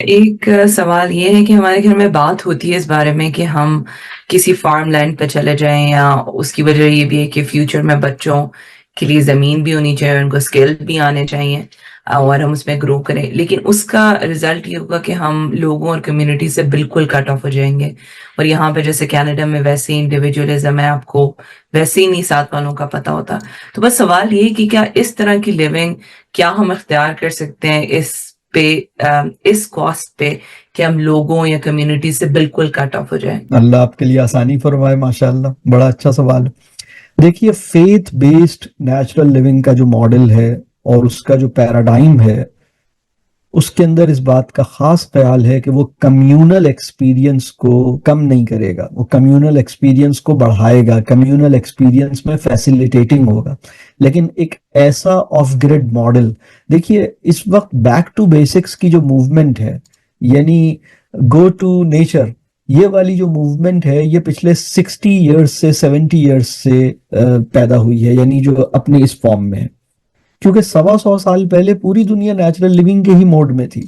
एक सवाल ये है कि हमारे घर में बात होती है इस बारे में कि हम किसी फार्म लैंड पे चले जाएं, या उसकी वजह ये भी है कि फ्यूचर में बच्चों के लिए ज़मीन भी होनी चाहिए, उनको स्किल भी आने चाहिए और हम उसमें ग्रो करें। लेकिन उसका रिजल्ट ये होगा कि हम लोगों और कम्युनिटी से बिल्कुल कट ऑफ हो जाएंगे। और यहाँ पे जैसे कनाडा में वैसे ही इंडिविजुअलिज्म है, आपको वैसे ही नहीं साथ वालों का पता होता। तो बस सवाल ये है कि क्या इस तरह की लिविंग क्या हम इख्तियार कर सकते हैं पे इस कॉस्ट पे कि हम लोगों या कम्युनिटी से बिल्कुल कट ऑफ हो जाए। अल्लाह आपके लिए आसानी फरमाए। माशाल्लाह, बड़ा अच्छा सवाल है। देखिए, फेथ बेस्ड नेचुरल लिविंग का जो मॉडल है और उसका जो पैराडाइम है, उसके अंदर इस बात का खास ख्याल है कि वो कम्यूनल एक्सपीरियंस को कम नहीं करेगा, वो कम्यूनल एक्सपीरियंस को बढ़ाएगा, कम्यूनल एक्सपीरियंस में फैसिलिटेटिंग होगा। लेकिन एक ऐसा ऑफ ग्रिड मॉडल, देखिए इस वक्त बैक टू बेसिक्स की जो मूवमेंट है, यानी गो टू नेचर, ये वाली जो मूवमेंट है ये पिछले 60 इयर्स से 70 इयर्स से पैदा हुई है, यानी जो अपने इस फॉर्म में है। क्योंकि 125 साल पहले पूरी दुनिया नेचुरल लिविंग के ही मोड में थी,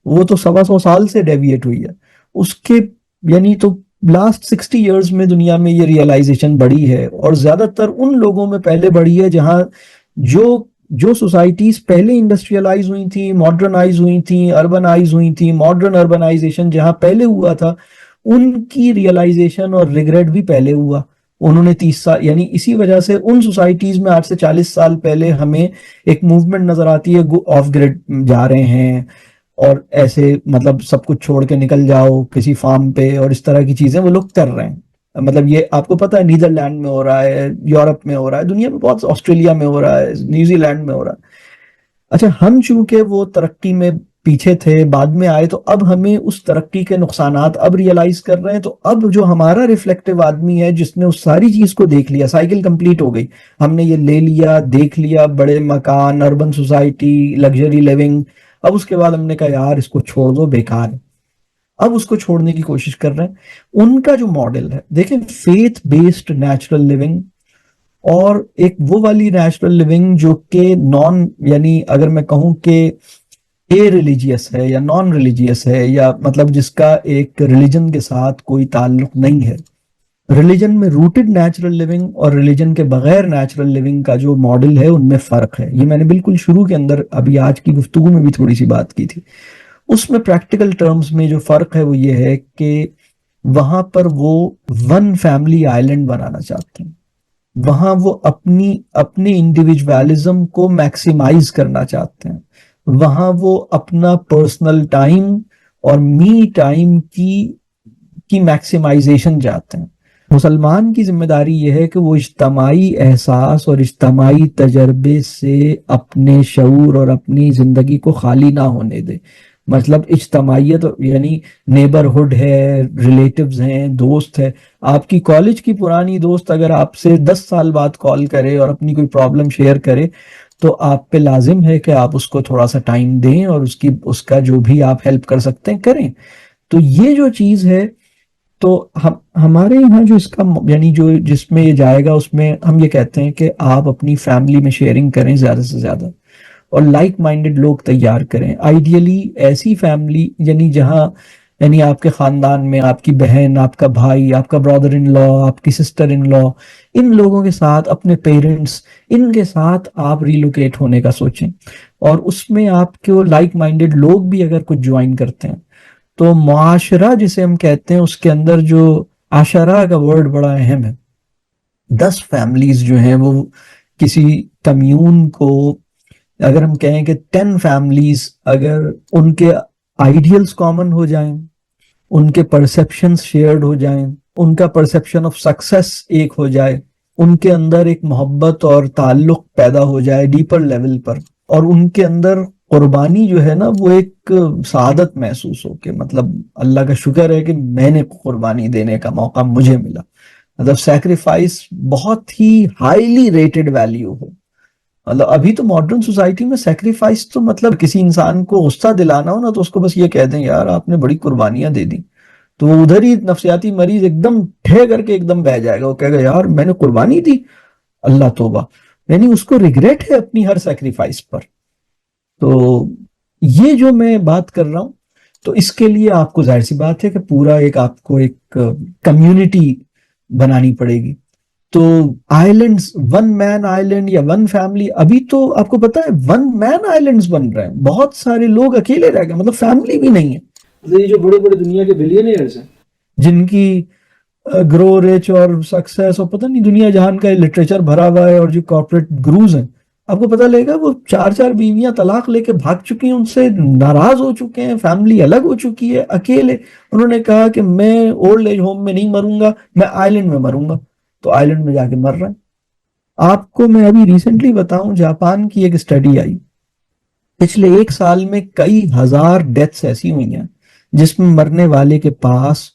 वो तो 125 साल से डेविएट हुई है उसके, यानी तो लास्ट 60 इयर्स में दुनिया में ये रियलाइजेशन बढ़ी है, और ज्यादातर उन लोगों में पहले बढ़ी है जहां जो जो सोसाइटीज पहले इंडस्ट्रियलाइज हुई थी, मॉडर्नाइज हुई थी, अर्बनाइज हुई थी, मॉडर्न अर्बनाइजेशन जहां पहले हुआ था, उनकी रियलाइजेशन और रिग्रेट भी पहले हुआ। उन्होंने 30 साल, यानी इसी वजह से उन सोसाइटीज में आज से 40 साल पहले हमें एक मूवमेंट नजर आती है, ऑफ ग्रिड जा रहे हैं और ऐसे मतलब सब कुछ छोड़ के निकल जाओ किसी फार्म पे, और इस तरह की चीजें वो लोग कर रहे हैं। मतलब ये आपको पता है, नीदरलैंड में हो रहा है, यूरोप में हो रहा है, दुनिया में बहुत, ऑस्ट्रेलिया में हो रहा है, न्यूजीलैंड में हो रहा है। अच्छा, हम चूंकि वो तरक्की में पीछे थे, बाद में आए, तो अब हमें उस तरक्की के नुकसानात अब रियलाइज कर रहे हैं। तो अब जो हमारा रिफ्लेक्टिव आदमी है जिसने उस सारी चीज को देख लिया, साइकिल कंप्लीट हो गई, हमने ये ले लिया, देख लिया, बड़े मकान, अर्बन सोसाइटी, लग्जरी लिविंग, अब उसके बाद हमने कहा यार इसको छोड़ दो, बेकार है। अब उसको छोड़ने की कोशिश कर रहे हैं। उनका जो मॉडल है, देखें, फेथ बेस्ड नेचुरल लिविंग, और एक वो वाली नेचुरल लिविंग जो कि नॉन, यानी अगर मैं कहूं कि ए रिलीजियस है या नॉन रिलीजियस है, या मतलब जिसका एक रिलीजन के साथ कोई ताल्लुक नहीं है। रिलीजन में रूटेड नेचुरल लिविंग और रिलीजन के बगैर नेचुरल लिविंग का जो मॉडल है, उनमें फर्क है। ये मैंने बिल्कुल शुरू के अंदर अभी आज की गुफ्तगू में भी थोड़ी सी बात की थी। उसमें प्रैक्टिकल टर्म्स में जो फर्क है वो ये है कि वहां पर वो वन फैमिली आइलैंड बनाना चाहते हैं, वहां वो अपनी अपने इंडिविजुअलिज्म को मैक्सिमाइज करना चाहते हैं, वहां वो अपना पर्सनल टाइम और मी टाइम की मैक्सिमाइजेशन चाहते हैं। मुसलमान की जिम्मेदारी यह है कि वो इज्तमाई एहसास और इज्तमाई तजर्बे से अपने शऊर और अपनी जिंदगी को खाली ना होने दे। मतलब इज्तमाइयत यानी नेबरहुड है, रिलेटिव्स हैं, दोस्त है। आपकी कॉलेज की पुरानी दोस्त अगर आपसे 10 साल बाद कॉल करे और अपनी कोई प्रॉब्लम शेयर करे, तो आप पे लाजिम है कि आप उसको थोड़ा सा टाइम दें और उसका जो भी आप हेल्प कर सकते हैं करें। तो ये जो चीज है, तो हम हमारे यहाँ जो इसका, यानी जो जिसमें ये जाएगा, उसमें हम ये कहते हैं कि आप अपनी फैमिली में शेयरिंग करें ज्यादा से ज्यादा, और लाइक माइंडेड लोग तैयार करें। आइडियली ऐसी फैमिली, यानी जहाँ, यानी आपके खानदान में आपकी बहन, आपका भाई, आपका ब्रदर इन लॉ, आपकी सिस्टर इन लॉ, इन लोगों के साथ, अपने पेरेंट्स, इनके साथ आप रिलोकेट होने का सोचें। और उसमें आपके लाइक माइंडेड लोग भी अगर कुछ ज्वाइन करते हैं, तो मुआशरा जिसे हम कहते हैं, उसके अंदर जो आशरा का वर्ड बड़ा अहम है। 10 फैमिलीज जो हैं वो किसी कम्यून को, अगर हम कहें कि 10 फैमिलीज, अगर उनके आइडियल्स कॉमन हो जाएं, उनके परसेप्शंस शेयर्ड हो जाएं, उनका परसेप्शन ऑफ सक्सेस एक हो जाए, उनके अंदर एक मोहब्बत और ताल्लुक पैदा हो जाए डीपर लेवल पर, और उनके अंदर कुर्बानी जो है ना वो एक सादत महसूस हो के, मतलब अल्लाह का शुक्र है कि मैंने कुर्बानी देने का मौका मुझे मिला, मतलब सैक्रिफाइस बहुत ही हाईली रेटेड वैल्यू हो। मतलब अभी तो मॉडर्न सोसाइटी में सैक्रिफाइस तो, मतलब किसी इंसान को गुस्सा दिलाना हो ना, तो उसको बस ये कह दें यार आपने बड़ी कुर्बानियां दे दी, तो वो उधर ही नफसियाती मरीज एकदम ठे करके एकदम बह जाएगा, वो कहेगा यार मैंने कुर्बानी दी, अल्लाह तोबा। यानी उसको रिग्रेट है अपनी हर सैक्रिफाइस पर। तो ये जो मैं बात कर रहा हूं, तो इसके लिए आपको जाहिर सी बात है कि पूरा एक आपको एक कम्युनिटी बनानी पड़ेगी। तो आइलैंड्स, वन मैन आइलैंड या वन फैमिली, अभी तो आपको पता है वन मैन आइलैंड्स बन रहे हैं, बहुत सारे लोग अकेले रह गए, मतलब फैमिली भी नहीं है। मतलब ये जो बड़े बड़े दुनिया के बिलियनियर्स हैं जिनकी ग्रो रिच और सक्सेस और पता नहीं दुनिया जहान का लिटरेचर भरा हुआ है, और जो कॉर्पोरेट गुरुज हैं, आपको पता लगेगा वो 4-4 बीवियां तलाक लेके भाग चुकी हैं, उनसे नाराज हो चुके हैं, फैमिली अलग हो चुकी है, अकेले उन्होंने कहा कि मैं ओल्ड एज होम में नहीं मरूंगा, मैं आइलैंड में मरूंगा। तो आइलैंड में जाके मर रहे हैं। आपको मैं अभी रिसेंटली बताऊं, जापान की एक स्टडी आई, पिछले 1 साल में कई हजार डेथ्स ऐसी हुई हैं जिसमें मरने वाले के पास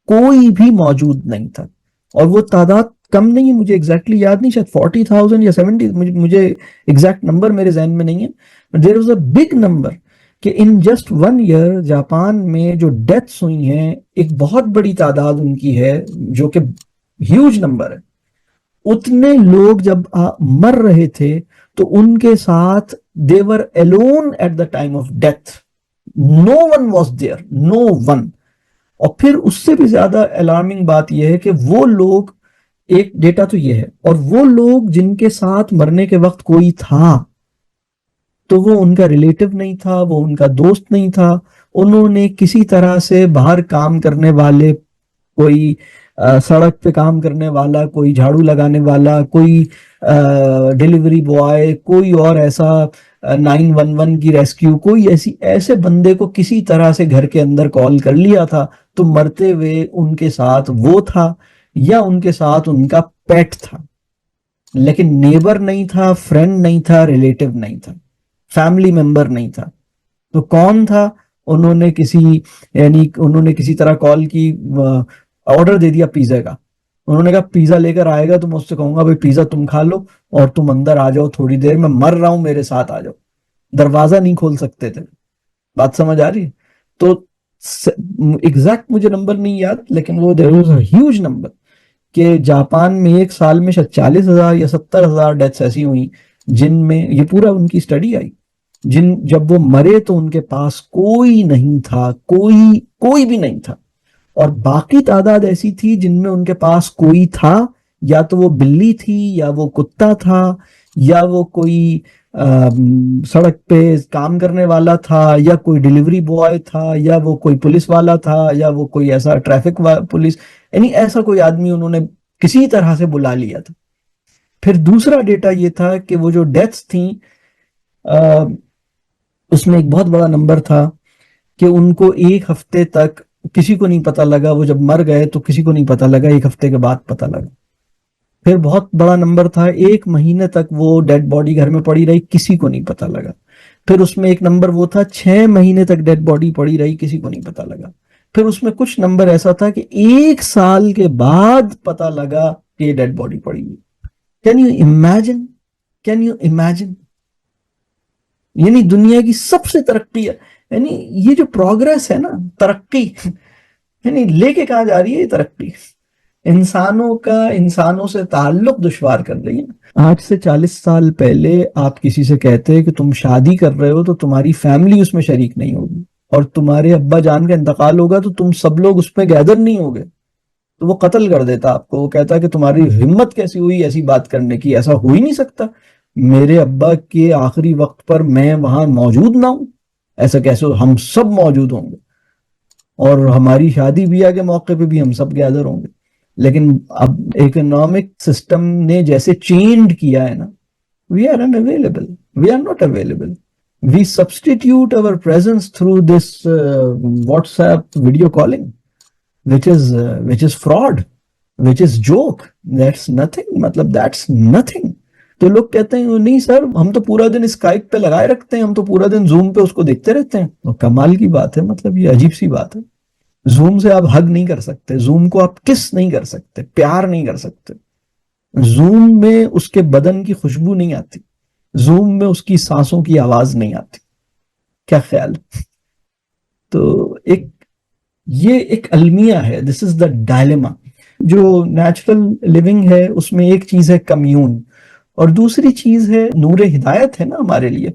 कोई भी मौजूद नहीं था, और वो तादाद कम नहीं है, मुझे एग्जैक्टली याद नहीं, शायद 40,000 या 70, मुझे एग्जैक्ट नंबर मेरे जहन में नहीं है, but there was a big number कि इन जस्ट 1 ईयर जापान में जो डेथ्स हुई हैं, एक बहुत बड़ी तादाद उनकी है, जो कि ह्यूज नंबर है। उतने लोग जब मर रहे थे तो उनके साथ they were alone at the time of death, no one was there, no one. और फिर उससे भी ज्यादा अलार्मिंग बात यह है कि वो लोग, एक डेटा तो ये है, और वो लोग जिनके साथ मरने के वक्त कोई था, तो वो उनका रिलेटिव नहीं था, वो उनका दोस्त नहीं था, उन्होंने किसी तरह से बाहर काम करने वाले, कोई सड़क पे काम करने वाला, कोई झाड़ू लगाने वाला, कोई डिलीवरी बॉय, कोई और ऐसा 911 की रेस्क्यू, कोई ऐसे बंदे को किसी तरह से घर के अंदर कॉल कर लिया था, तो मरते हुए उनके साथ वो था या उनके साथ उनका पेट था, लेकिन नेबर नहीं था, फ्रेंड नहीं था, रिलेटिव नहीं था, फैमिली मेंबर नहीं था। तो कौन था? उन्होंने किसी तरह कॉल की, ऑर्डर दे दिया पिज्जा का। उन्होंने कहा पिज्जा लेकर आएगा तो मैं उससे कहूंगा भाई पिज्जा तुम खा लो और तुम अंदर आ जाओ, थोड़ी देर में मर रहा हूं, मेरे साथ आ जाओ। दरवाजा नहीं खोल सकते थे। बात समझ आ रही है? तो एग्जैक्ट मुझे नंबर नहीं याद, लेकिन वो there was a huge number कि जापान में 1 साल में शायद 40,000 या 70,000 डेथ्स ऐसी हुई जिनमें, ये पूरा उनकी स्टडी आई, जब वो मरे तो उनके पास कोई नहीं था, कोई भी नहीं था। और बाकी तादाद ऐसी थी जिनमें उनके पास कोई था, या तो वो बिल्ली थी, या वो कुत्ता था, या वो कोई सड़क पे काम करने वाला था, या कोई डिलीवरी बॉय था, या वो कोई पुलिस वाला था, या वो कोई ऐसा ट्रैफिक पुलिस, यानी ऐसा कोई आदमी उन्होंने किसी तरह से बुला लिया था। फिर दूसरा डेटा ये था कि वो जो डेथ्स थी, उसमें एक बहुत बड़ा नंबर था कि उनको 1 हफ्ते तक किसी को नहीं पता लगा, वो जब मर गए तो किसी को नहीं पता लगा, 1 हफ्ते के बाद पता लगा। फिर बहुत बड़ा नंबर था, 1 महीने तक वो डेड बॉडी घर में पड़ी रही, किसी को नहीं पता लगा। फिर उसमें एक नंबर वो था 6 महीने तक डेड बॉडी पड़ी रही, किसी को नहीं पता लगा। फिर उसमें कुछ नंबर ऐसा था कि 1 साल के बाद पता लगा कि ये डेड बॉडी पड़ी हुई। Can you imagine? Can you imagine? यानी दुनिया की सबसे तरक्की है, यानी ये जो प्रोग्रेस है ना, तरक्की, यानी लेके कहा जा रही है ये तरक्की, इंसानों का इंसानों से ताल्लुक दुश्वार कर रही है। आज से 40 साल पहले आप किसी से कहते हैं कि तुम शादी कर रहे हो तो तुम्हारी फैमिली उसमें शरीक नहीं होगी, और तुम्हारे अब्बा जान का इंतकाल होगा तो तुम सब लोग उसमें गैदर नहीं होगे, तो वो कत्ल कर देता आपको। वो कहता कि तुम्हारी हिम्मत कैसी हुई ऐसी बात करने की, ऐसा हो ही नहीं सकता, मेरे अब्बा के आखिरी वक्त पर मैं वहां मौजूद ना हूं, ऐसा कैसे? हम सब मौजूद होंगे, और हमारी शादी ब्याह के मौके पे भी हम सब गैदर होंगे। लेकिन अब इकोनॉमिक सिस्टम ने जैसे चेंज किया है ना, we are unavailable, we are not available, we substitute our presence through this WhatsApp video calling, which is fraud, which is joke, that's nothing, मतलब that's nothing। तो लोग कहते हैं नहीं सर, हम तो पूरा दिन स्काइप पे लगाए रखते हैं, हम तो पूरा दिन जूम पे उसको देखते रहते हैं। तो कमाल की बात है, मतलब ये अजीब सी बात है। जूम से आप हग नहीं कर सकते, जूम को आप किस नहीं कर सकते, प्यार नहीं कर सकते, जूम में उसके बदन की खुशबू नहीं आती, जूम में उसकी सांसों की आवाज नहीं आती। क्या ख्याल? तो ये एक अलमिया है, दिस इज द डायलेमा। जो नेचुरल लिविंग है उसमें एक चीज है कम्यून, और दूसरी चीज है नूर हिदायत है ना हमारे लिए,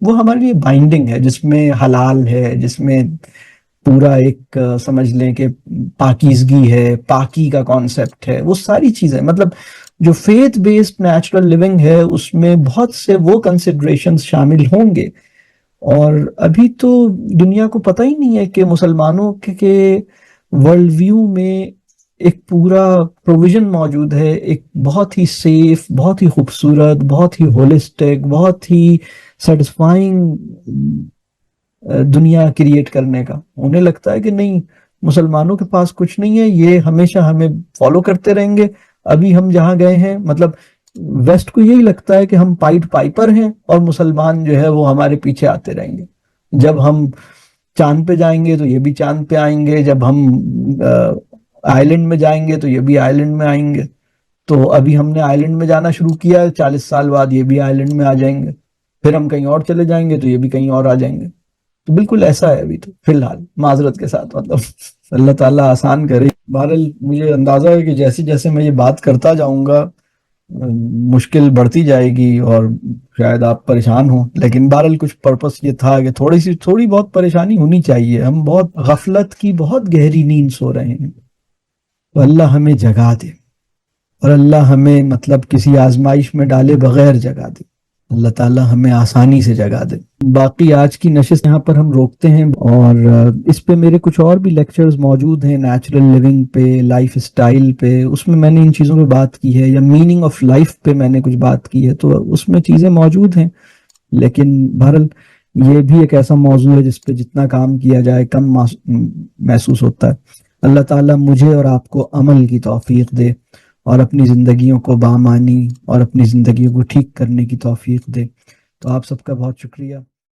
वो हमारे लिए बाइंडिंग है, जिसमें हलाल है, जिसमें पूरा एक समझ लें कि पाकीज़गी है, पाकी का कॉन्सेप्ट है, वो सारी चीज़ें मतलब जो फेथ बेस्ड नेचुरल लिविंग है उसमें बहुत से वो कंसिडरेशंस शामिल होंगे। और अभी तो दुनिया को पता ही नहीं है कि मुसलमानों के वर्ल्ड व्यू में एक पूरा प्रोविजन मौजूद है, एक बहुत ही सेफ, बहुत ही खूबसूरत, बहुत ही होलिस्टिक, बहुत ही सेटिस्फाइंग दुनिया क्रिएट करने का। उन्हें लगता है कि नहीं, मुसलमानों के पास कुछ नहीं है, ये हमेशा हमें फॉलो करते रहेंगे। अभी हम जहां गए हैं मतलब वेस्ट को यही लगता है कि हम पाइट पाइपर हैं और मुसलमान जो है वो हमारे पीछे आते रहेंगे। जब हम चांद पे जाएंगे तो ये भी चांद पे आएंगे, जब हम आइलैंड में जाएंगे तो ये भी आइलैंड में आएंगे। तो अभी हमने आइलैंड में जाना शुरू किया, 40 साल बाद ये भी आइलैंड में आ जाएंगे, फिर हम कहीं और चले जाएंगे तो ये भी कहीं और आ जाएंगे। तो बिल्कुल ऐसा है अभी तो फिलहाल, माजरत के साथ मतलब अल्लाह ताला आसान करे। बहरहाल मुझे अंदाजा है कि जैसे जैसे मैं ये बात करता जाऊंगा मुश्किल बढ़ती जाएगी और शायद आप परेशान हो, लेकिन बहरहाल कुछ पर्पस ये था कि थोड़ी बहुत परेशानी होनी चाहिए। हम बहुत गफलत की बहुत गहरी नींद सो रहे हैं, तो अल्लाह हमें जगा दे और अल्लाह हमें मतलब किसी आजमाइश में डाले बगैर जगा दे। अल्लाह ताला हमें आसानी से जगा दे। बाकी आज की नशिस्त यहाँ पर हम रोकते हैं और इस पे मेरे कुछ और भी लेक्चर्स मौजूद हैं, नेचुरल लिविंग पे, लाइफ स्टाइल पे, उसमें मैंने इन चीज़ों पे बात की है, या मीनिंग ऑफ लाइफ पे मैंने कुछ बात की है, तो उसमें चीज़ें मौजूद हैं। लेकिन बहरहाल ये भी एक ऐसा मौजू है जिस पे जितना काम किया जाए कम महसूस होता है। अल्लाह ताला मुझे और आपको अमल की तौफीक दे और अपनी ज़िंदगियों को बामानी और अपनी ज़िंदगियों को ठीक करने की तौफीक दे। तो आप सबका बहुत शुक्रिया।